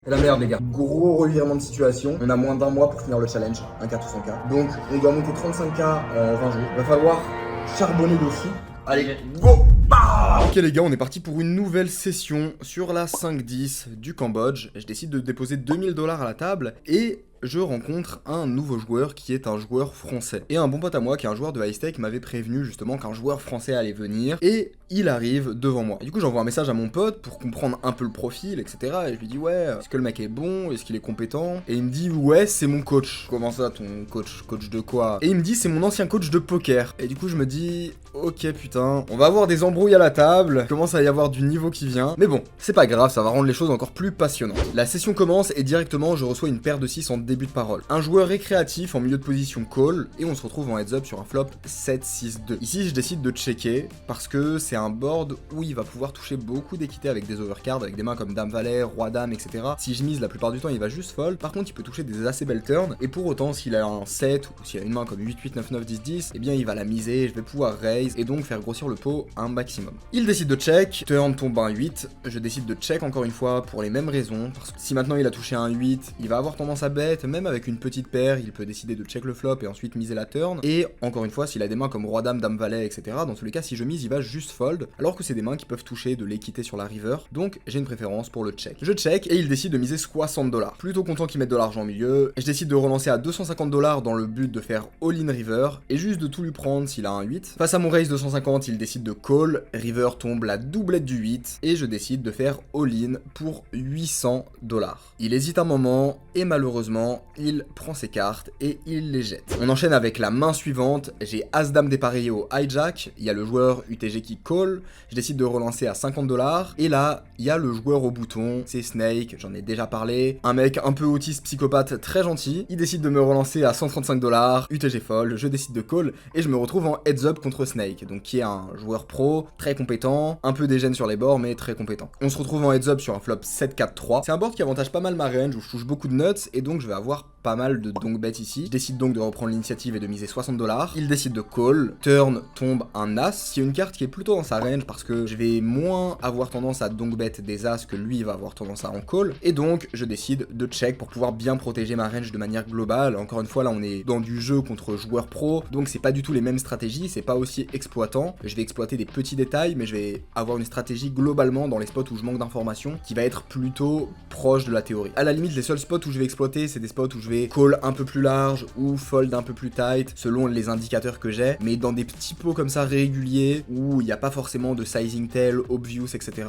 C'est la merde les gars. Gros revirement de situation. On a moins d'un mois pour finir le challenge, un k tout 100k. Donc on doit monter 35k en 20 jours. Va falloir charbonner de fou. Allez, go! Ok les gars, on est parti pour une nouvelle session sur la 5-10 du Cambodge. Je décide de déposer 2000 $ à la table et je rencontre un nouveau joueur qui est un joueur français. Et un bon pote à moi qui est un joueur de high stake m'avait prévenu justement qu'un joueur français allait venir et il arrive devant moi. Et du coup j'envoie un message à mon pote pour comprendre un peu le profil, etc. Et je lui dis ouais, est-ce que le mec est bon, est-ce qu'il est compétent? Et il me dit ouais, c'est mon coach. Comment ça ton coach? Coach de quoi? Et il me dit c'est mon ancien coach de poker. Et du coup je me dis ok putain, on va avoir des embrouilles à la table, il commence à y avoir du niveau qui vient. Mais bon, c'est pas grave, ça va rendre les choses encore plus passionnantes. La session commence et directement je reçois une paire de 6 en début de parole. Un joueur récréatif en milieu de position call et on se retrouve en heads up sur un flop 7-6-2. Ici je décide de checker parce que c'est un board où il va pouvoir toucher beaucoup d'équité avec des overcards, avec des mains comme Dame Valet, Roi Dame, etc. Si je mise la plupart du temps il va juste fold. Par contre il peut toucher des assez belles turns et pour autant s'il a un 7 ou s'il a une main comme 8-8, 9-9, 10-10, eh bien il va la miser, je vais pouvoir raise et donc faire grossir le pot un maximum. Il décide de check, turn tombe un 8, je décide de check encore une fois pour les mêmes raisons, parce que si maintenant il a touché un 8, il va avoir tendance à bet, même avec une petite paire, il peut décider de check le flop et ensuite miser la turn, et encore une fois s'il a des mains comme Roi Dame, Dame Valet, etc., dans tous les cas si je mise il va juste fold, alors que c'est des mains qui peuvent toucher de l'équité sur la river, donc j'ai une préférence pour le check. Je check et il décide de miser 60 $. Plutôt content qu'il mette de l'argent au milieu, et je décide de relancer à 250 $ dans le but de faire all-in river, et juste de tout lui prendre s'il a un 8. Face à mon raise 250, il décide de call, river tombe la doublette du 8, et je décide de faire all-in pour 800 $. Il hésite un moment, et malheureusement, il prend ses cartes et il les jette. On enchaîne avec la main suivante, j'ai As-Dame dépareillé au hijack, il y a le joueur UTG qui call, je décide de relancer à 50 $, et là, il y a le joueur au bouton, c'est Snake, j'en ai déjà parlé, un mec un peu autiste psychopathe très gentil, il décide de me relancer à 135 $, UTG fold, je décide de call, et je me retrouve en heads up contre Snake, donc qui est un joueur pro, très compétent, un peu dégène sur les bords, mais très compétent. On se retrouve en heads up sur un flop 7-4-3, c'est un board qui avantage pas mal ma range, où je touche beaucoup de nuts, et donc je vais avoir pas mal de donk bet ici. Je décide donc de reprendre l'initiative et de miser 60 $. Il décide de call, turn tombe un as, qui est une carte qui est plutôt dans sa range parce que je vais moins avoir tendance à donk bet des as que lui va avoir tendance à en call, et donc je décide de check pour pouvoir bien protéger ma range de manière globale. Encore une fois là on est dans du jeu contre joueurs pro, donc c'est pas du tout les mêmes stratégies, c'est pas aussi exploitant. Je vais exploiter des petits détails, mais je vais avoir une stratégie globalement dans les spots où je manque d'informations qui va être plutôt proche de la théorie. À la limite les seuls spots où je vais exploiter c'est des spots où je vais call un peu plus large ou fold un peu plus tight selon les indicateurs que j'ai, mais dans des petits pots comme ça réguliers où il n'y a pas forcément de sizing tail, obvious, etc.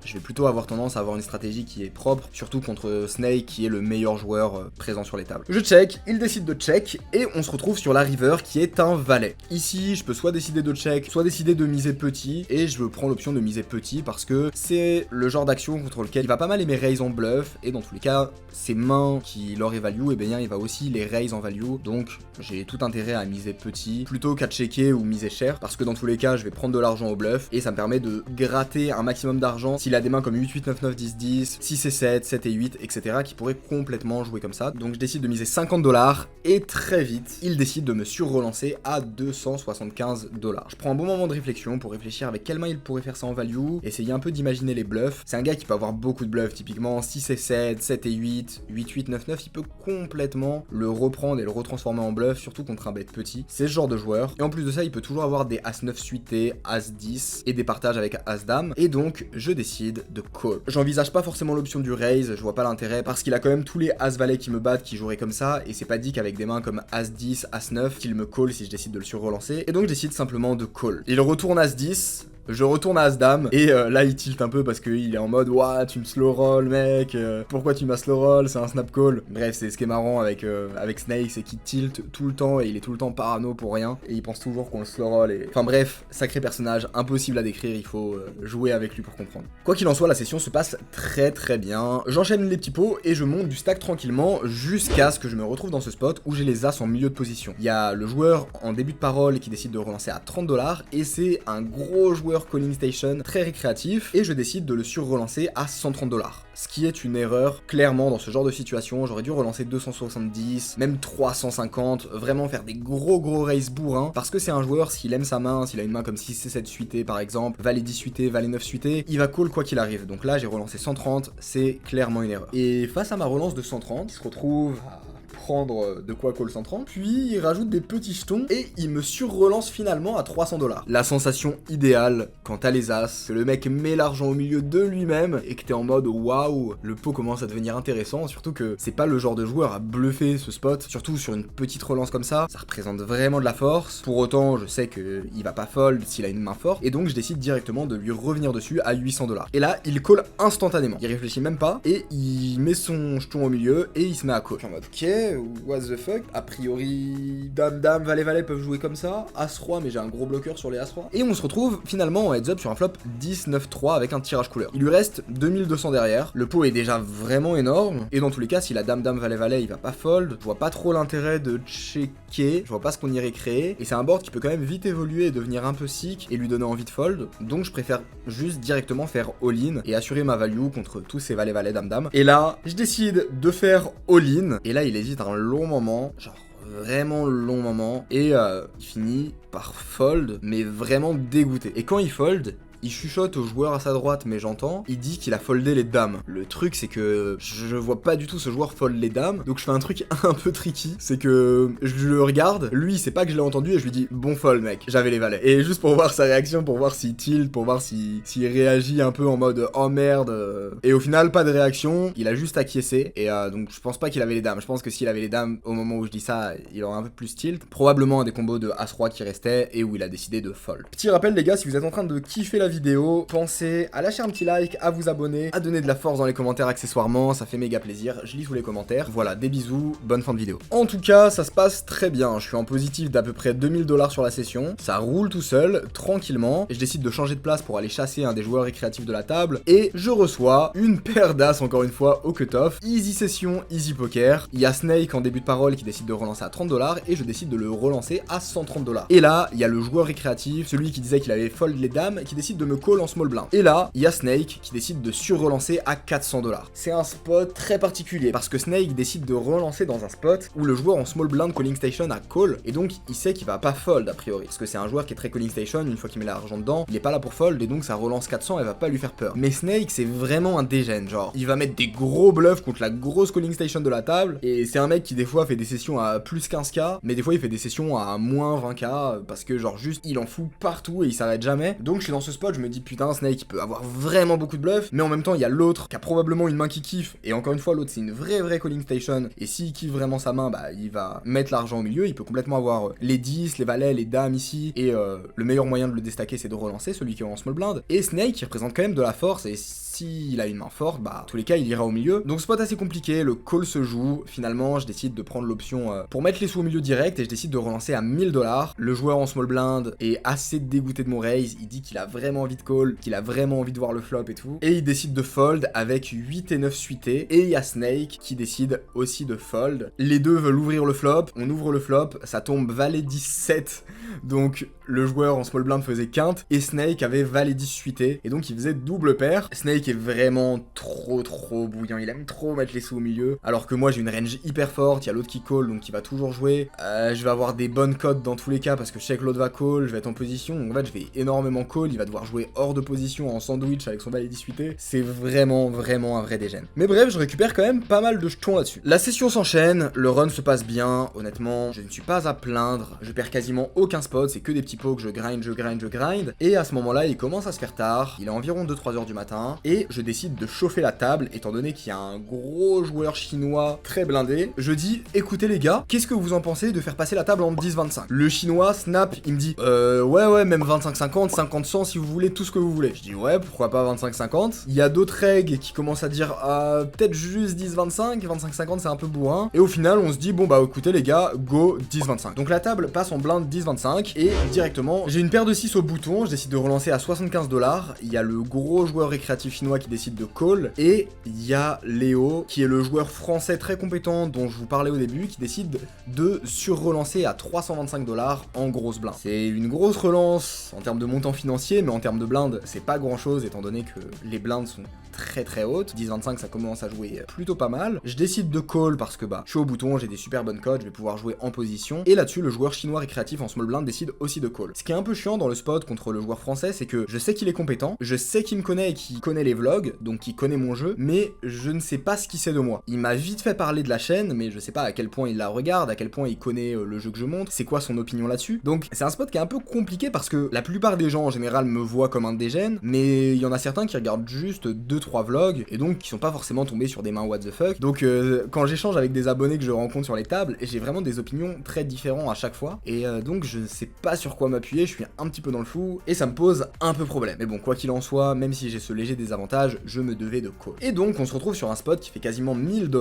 Je vais plutôt avoir tendance à avoir une stratégie qui est propre, surtout contre Snake qui est le meilleur joueur présent sur les tables. Je check, il décide de check et on se retrouve sur la river qui est un valet. Ici je peux soit décider de check, soit décider de miser petit, et je prends l'option de miser petit parce que c'est le genre d'action contre lequel il va pas mal aimer raise en bluff, et dans tous les cas ses mains qui leur est value, et bien il va aussi les raise en value, donc j'ai tout intérêt à miser petit plutôt qu'à checker ou miser cher, parce que dans tous les cas je vais prendre de l'argent au bluff et ça me permet de gratter un maximum d'argent s'il a des mains comme 8, 8, 9, 9, 10, 10, 6 et 7, 7 et 8, etc. qui pourraient complètement jouer comme ça. Donc je décide de miser 50 $ et très vite il décide de me sur-relancer à 275 $. Je prends un bon moment de réflexion pour réfléchir avec quelle main il pourrait faire ça en value, essayer un peu d'imaginer les bluffs. C'est un gars qui peut avoir beaucoup de bluffs, typiquement 6 et 7, 7 et 8, 8, 8, 9, 9, il peut complètement le reprendre et le retransformer en bluff, surtout contre un bet petit. C'est ce genre de joueur. Et en plus de ça, il peut toujours avoir des As-9 suités, As-10 et des partages avec As-Dame. Et donc, je décide de call. J'envisage pas forcément l'option du raise, je vois pas l'intérêt parce qu'il a quand même tous les As-Valet qui me battent qui joueraient comme ça, et c'est pas dit qu'avec des mains comme As-10, As-9 qu'il me call si je décide de le sur-relancer. Et donc, je décide simplement de call. Il retourne As-10. Je retourne à As-Dame, et là il tilt un peu parce qu'il est en mode ouah tu me slow roll mec, pourquoi tu m'as slow roll, c'est un snap call. Bref, c'est ce qui est marrant avec Snake, c'est qu'il tilt tout le temps et il est tout le temps parano pour rien, et il pense toujours qu'on le slow roll, et enfin bref, sacré personnage, impossible à décrire, il faut jouer avec lui pour comprendre. Quoi qu'il en soit, la session se passe très très bien, j'enchaîne les petits pots et je monte du stack tranquillement jusqu'à ce que je me retrouve dans ce spot où j'ai les as en milieu de position. Il y a le joueur en début de parole qui décide de relancer à 30 $, et c'est un gros joueur joueur Calling Station très récréatif et je décide de le sur-relancer à 130 $. Ce qui est une erreur, clairement, dans ce genre de situation. J'aurais dû relancer 270, même 350, vraiment faire des gros race bourrins, parce que c'est un joueur, s'il aime sa main, s'il a une main comme 6C7 suité par exemple, valet 10 suité, valet 9 suité, il va call quoi qu'il arrive. Donc là, j'ai relancé 130, c'est clairement une erreur. Et face à ma relance de 130, il se retrouve à prendre de quoi call 130, puis il rajoute des petits jetons et il me sur-relance finalement à 300 $. La sensation idéale quand t'as les as, que le mec met l'argent au milieu de lui-même et que t'es en mode waouh, le pot commence à devenir intéressant, surtout que c'est pas le genre de joueur à bluffer ce spot, surtout sur une petite relance comme ça représente vraiment de la force. Pour autant, je sais que il va pas fold s'il a une main forte, et donc je décide directement de lui revenir dessus à 800 $. Et là, il call instantanément, il réfléchit même pas et il met son jeton au milieu et il se met à call. En mode ok, what the fuck, a priori dame, valet peuvent jouer comme ça, as-roi, mais j'ai un gros bloqueur sur les as-roi. Et on se retrouve finalement en heads-up sur un flop 10-9-3 avec un tirage couleur. Il lui reste 2200 derrière, le pot est déjà vraiment énorme, et dans tous les cas, si la dame, valet, il va pas fold, je vois pas trop l'intérêt de checker, je vois pas ce qu'on irait créer, et c'est un board qui peut quand même vite évoluer et devenir un peu sick et lui donner envie de fold, donc je préfère juste directement faire all-in et assurer ma value contre tous ces valet, dame. Et là, je décide de faire all-in, et là il hésite un long moment, genre vraiment long moment, et il finit par fold, mais vraiment dégoûté. Et quand il fold, il chuchote au joueur à sa droite, mais j'entends, il dit qu'il a foldé les dames. Le truc, c'est que je vois pas du tout ce joueur fold les dames, donc je fais un truc un peu tricky, c'est que je le regarde, lui il sait pas que je l'ai entendu, et je lui dis bon fold mec, j'avais les valets. Et juste pour voir sa réaction, pour voir s'il tilt, pour voir s'il réagit un peu en mode oh merde, et au final pas de réaction, il a juste acquiescé, et donc je pense pas qu'il avait les dames, je pense que s'il avait les dames au moment où je dis ça, il aurait un peu plus tilt, probablement un des combos de As-Roi qui restait, et où il a décidé de fold. Petit rappel les gars, si vous êtes en train de kiffer la vidéo, pensez à lâcher un petit like, à vous abonner, à donner de la force dans les commentaires accessoirement, ça fait méga plaisir, je lis tous les commentaires. Voilà, des bisous, bonne fin de vidéo. En tout cas, ça se passe très bien, je suis en positif d'à peu près 2000 $ sur la session, ça roule tout seul, tranquillement, et je décide de changer de place pour aller chasser un des joueurs récréatifs de la table, et je reçois une paire d'as encore une fois au cut-off, easy session, easy poker, il y a Snake en début de parole qui décide de relancer à 30 $, et je décide de le relancer à 130 $. Et là, il y a le joueur récréatif, celui qui disait qu'il avait fold les dames, qui décide de me call en small blind. Et là, il y a Snake qui décide de sur-relancer à 400 $. C'est un spot très particulier, parce que Snake décide de relancer dans un spot où le joueur en small blind calling station a call, et donc il sait qu'il va pas fold a priori, parce que c'est un joueur qui est très calling station, une fois qu'il met l'argent dedans, il est pas là pour fold, et donc ça relance 400, elle va pas lui faire peur. Mais Snake, c'est vraiment un dégène, genre, il va mettre des gros bluffs contre la grosse calling station de la table, et c'est un mec qui des fois fait des sessions à plus 15k, mais des fois il fait des sessions à moins 20k, parce que genre juste, il en fout partout et il s'arrête jamais. Donc je suis dans ce spot, je me dis putain, Snake, il peut avoir vraiment beaucoup de bluffs, mais en même temps, il y a l'autre qui a probablement une main qui kiffe, et encore une fois, l'autre c'est une vraie calling station, et s'il kiffe vraiment sa main, bah il va mettre l'argent au milieu, il peut complètement avoir les 10, les valets, les dames ici, et le meilleur moyen de le déstacker c'est de relancer, celui qui est en small blind. Et Snake, il représente quand même de la force, et s'il a une main forte, bah, en tous les cas, il ira au milieu. Donc, spot assez compliqué, le call se joue. Finalement, je décide de prendre l'option pour mettre les sous au milieu direct et je décide de relancer à 1000 $. Le joueur en small blind est assez dégoûté de mon raise. Il dit qu'il a vraiment envie de call, qu'il a vraiment envie de voir le flop et tout. Et il décide de fold avec 8 et 9 suités. Et il y a Snake qui décide aussi de fold. Les deux veulent ouvrir le flop. On ouvre le flop, ça tombe valet 17. Donc, le joueur en small blind faisait quinte et Snake avait valet 10 suité. Et donc, il faisait double paire. Snake est vraiment trop bouillant, il aime trop mettre les sous au milieu, alors que moi j'ai une range hyper forte, il y a l'autre qui call donc il va toujours jouer, je vais avoir des bonnes cotes dans tous les cas parce que je sais que l'autre va call, je vais être en position, donc en fait je vais énormément call, il va devoir jouer hors de position en sandwich avec son valet 18, c'est vraiment un vrai dégène. Mais bref, je récupère quand même pas mal de jetons là-dessus. La session s'enchaîne, le run se passe bien, honnêtement je ne suis pas à plaindre, je perds quasiment aucun spot, c'est que des petits pots que je grind, et à ce moment là il commence à se faire tard, il est environ 2-3 heures du matin, et je décide de chauffer la table, étant donné qu'il y a un gros joueur chinois très blindé. Je dis, écoutez les gars, qu'est-ce que vous en pensez de faire passer la table en 10-25? Le chinois snap, il me dit, ouais, même 25-50, 50-100 si vous voulez, tout ce que vous voulez. Je dis, ouais, pourquoi pas 25-50? Il y a d'autres règles qui commencent à dire, peut-être juste 10-25, 25-50 c'est un peu bourrin. Et au final, on se dit, bon bah écoutez les gars, go 10-25. Donc la table passe en blind 10-25, et directement, j'ai une paire de 6 au bouton, je décide de relancer à 75 $. Il y a le gros joueur récréatif chinois chinois qui décide de call, et il y a Léo, qui est le joueur français très compétent dont je vous parlais au début, qui décide de surrelancer à 325 $ en grosse blinde. C'est une grosse relance en termes de montant financier, mais en termes de blinde, c'est pas grand chose étant donné que les blindes sont très hautes. 10-25 ça commence à jouer plutôt pas mal. Je décide de call parce que je suis au bouton, j'ai des super bonnes codes, je vais pouvoir jouer en position. Et là-dessus, le joueur chinois récréatif en small blind décide aussi de call. Ce qui est un peu chiant dans le spot contre le joueur français, c'est que je sais qu'il est compétent, je sais qu'il me connaît et qu'il connaît les vlogs, donc qu'il connaît mon jeu, mais je ne sais pas ce qu'il sait de moi. Il m'a vite fait parler de la chaîne, mais je sais pas à quel point il la regarde, à quel point il connaît le jeu que je montre, c'est quoi son opinion là-dessus. Donc c'est un spot qui est un peu compliqué parce que la plupart des gens en général me voient comme un dégène, mais il y en a certains qui regardent juste 2-3 vlogs et donc qui sont pas forcément tombés sur des mains what the fuck. Donc quand j'échange avec des abonnés que je rencontre sur les tables, j'ai vraiment des opinions très différentes à chaque fois, et donc je ne sais pas sur quoi m'appuyer, je suis un petit peu dans le flou, et ça me pose un peu problème. Mais bon, quoi qu'il en soit, même si j'ai ce léger désavantage, je me devais de call. Et donc on se retrouve sur un spot qui fait quasiment 1000 $,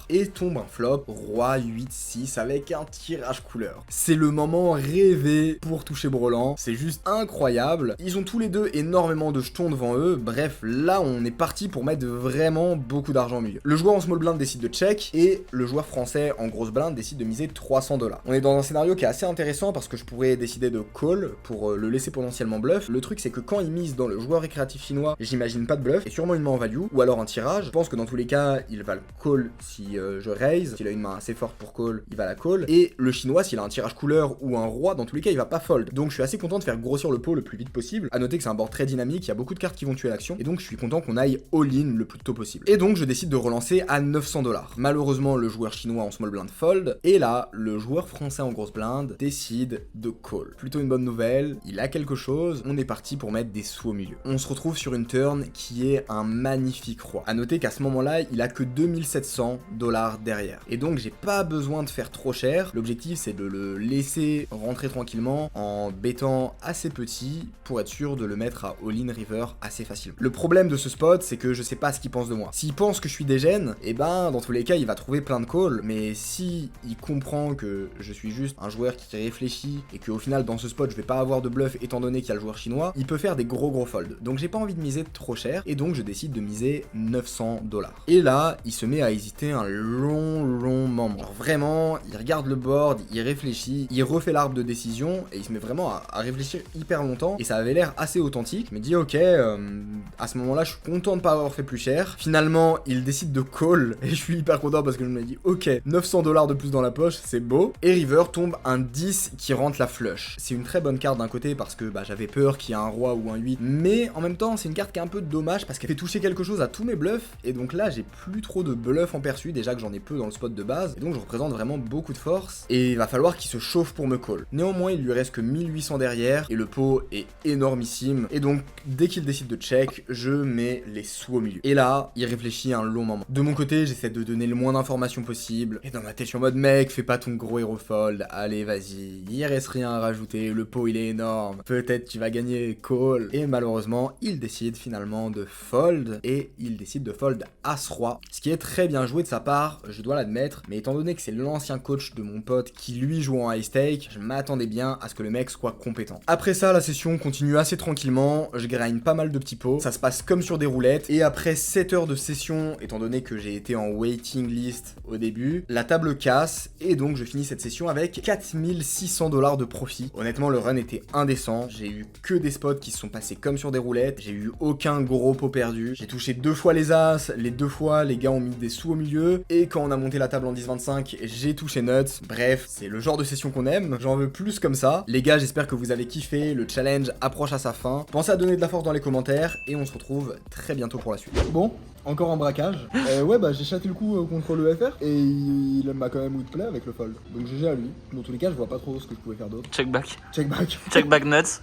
et tombe un flop, roi 8-6 avec un tirage couleur. C'est le moment rêvé pour toucher Brelan, c'est juste incroyable. Ils ont tous les deux énormément de jetons devant eux, bref, là on est parti pour mettre vraiment beaucoup d'argent au milieu. Le joueur en small blind décide de check, et le joueur français en grosse blind décide de miser 300 $. On est dans un scénario qui est assez intéressant parce que je pourrais décider de call pour le laisser potentiellement bluff. Le truc c'est que quand il mise dans le joueur récréatif chinois, j'imagine pas de bluff, et sûrement une main en value, ou alors un tirage. Je pense que dans tous les cas, il va le call si je raise. S'il a une main assez forte pour call, il va la call. Et le chinois, s'il a un tirage couleur ou un roi, dans tous les cas, il va pas fold. Donc je suis assez content de faire grossir le pot le plus vite possible. À noter que c'est un board très dynamique, il y a beaucoup de cartes qui vont tuer l'action, et donc je suis content qu'on aille all-in le plus tôt possible. Et donc je décide de relancer à 900 $. Malheureusement, le joueur chinois en small blind fold, et là, le joueur français en grosse blind décide de call. Plutôt une bonne nouvelle, il a quelque chose, on est parti pour mettre des sous au milieu. On se retrouve sur une turn qui est un magnifique roi. À noter qu'à ce moment-là, il a que 2700 $ derrière. Et donc j'ai pas besoin de faire trop cher, l'objectif c'est de le laisser rentrer tranquillement en bettant assez petit pour être sûr de le mettre à all-in river assez facilement. Le problème de ce spot, c'est que je sais pas ce qu'il pense de moi. S'il pense que je suis dégène, et ben dans tous les cas il va trouver plein de calls, mais si il comprend que je suis juste un joueur qui réfléchit et qu'au final dans ce spot je vais pas avoir de bluff étant donné qu'il y a le joueur chinois, il peut faire des gros folds. Donc j'ai pas envie de miser trop cher, et donc je décide de miser 900 $. Et là il se met à hésiter un long moment. Genre vraiment, il regarde le board, il réfléchit, il refait l'arbre de décision, et il se met vraiment à réfléchir hyper longtemps, et ça avait l'air assez authentique. Il me dit ok, à ce moment là je suis content de pas avoir fait plus cher. Finalement il décide de call, et je suis hyper content parce que je me dis ok, 900 $ de plus dans la poche, c'est beau. Et river tombe un 10 qui rentre la flush. C'est une très bonne carte d'un côté parce que j'avais peur qu'il y ait un roi ou un 8, mais en même temps c'est une carte qui est un peu dommage parce qu'elle fait toucher quelque chose à tous mes bluffs, et donc là j'ai plus trop de bluffs en perçu, déjà que j'en ai peu dans le spot de base, et donc je représente vraiment beaucoup de force, et il va falloir qu'il se chauffe pour me call. Néanmoins il lui reste que 1800 derrière, et le pot est énormissime, et donc dès qu'il décide de check, je mets les sous au milieu. Et là, il réfléchit un long moment. De mon côté, j'essaie de donner le moins d'informations possible, et dans ma tête je suis en mode mec, fais pas ton gros hero fold, allez vas-y, il reste rien à rajouter, le pot il est énorme, peut-être tu vas gagner call. Et malheureusement, il décide finalement de fold, et il décide de fold As-Roi, ce qui est très bien joué de sa part, je dois l'admettre, mais étant donné que c'est l'ancien coach de mon pote qui lui joue en high stake, je m'attendais bien à ce que le mec soit compétent. Après ça, la session continue assez tranquillement, je grind pas mal de petits pots, ça se passe comme sur des roulettes, et après 7 heures de session, étant donné que j'ai été en waiting list au début, la table casse, et donc je finis cette session avec 4600 $ de profit. Honnêtement, le run était indécent, j'ai eu que des spots qui se sont passés comme sur des roulettes, j'ai eu aucun gros pot perdu, j'ai touché 2 fois les as, les 2 fois les gars ont mis des sous au milieu, et quand on a monté la table en 10-25, j'ai touché nuts. Bref, c'est le genre de session qu'on aime, j'en veux plus comme ça. Les gars, j'espère que vous avez kiffé, le challenge approche à sa fin. Pensez à donner de la force dans les commentaires, et on se retrouve très bientôt pour la suite. Bon, encore un braquage. Ouais, j'ai chaté le coup contre le FR, et il m'a quand même outplay avec le fold. Donc GG à lui. Dans tous les cas, je vois pas trop ce que je pouvais faire d'autre. Check back. Check back. Check back nuts.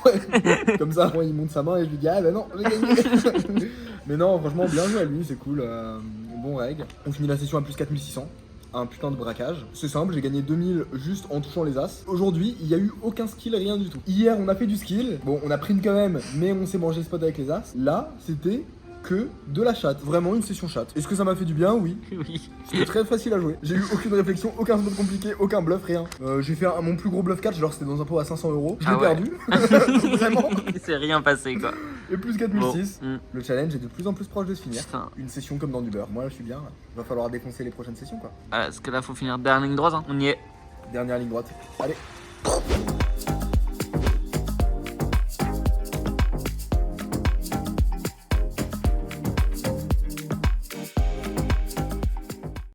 Ouais, comme ça, moi, il monte sa main et je lui dis ah bah non, j'ai gagné. Mais non, franchement, bien joué à lui, c'est cool. Bon reg. On finit la session à plus 4600. Un putain de braquage. C'est simple, j'ai gagné 2000 juste en touchant les as. Aujourd'hui, il y a eu aucun skill, rien du tout. Hier, on a fait du skill. Bon, on a print quand même, mais on s'est mangé le spot avec les as. Là, c'était que de la chatte. Vraiment une session chatte. Est-ce que ça m'a fait du bien? Oui. Oui. C'était très facile à jouer. J'ai eu aucune réflexion, aucun spot compliqué, aucun bluff, rien. J'ai fait mon plus gros bluff catch, genre c'était dans un pot à 500 €. Je l'ai perdu. Vraiment. Il s'est rien passé quoi. Et plus 4006. Bon, Le challenge est de plus en plus proche de se finir. putain. Une session comme dans du beurre. Moi, là, je suis bien. Va falloir défoncer les prochaines sessions, quoi. Parce que là, faut finir dernière ligne droite. Hein. On y est. Dernière ligne droite. Allez.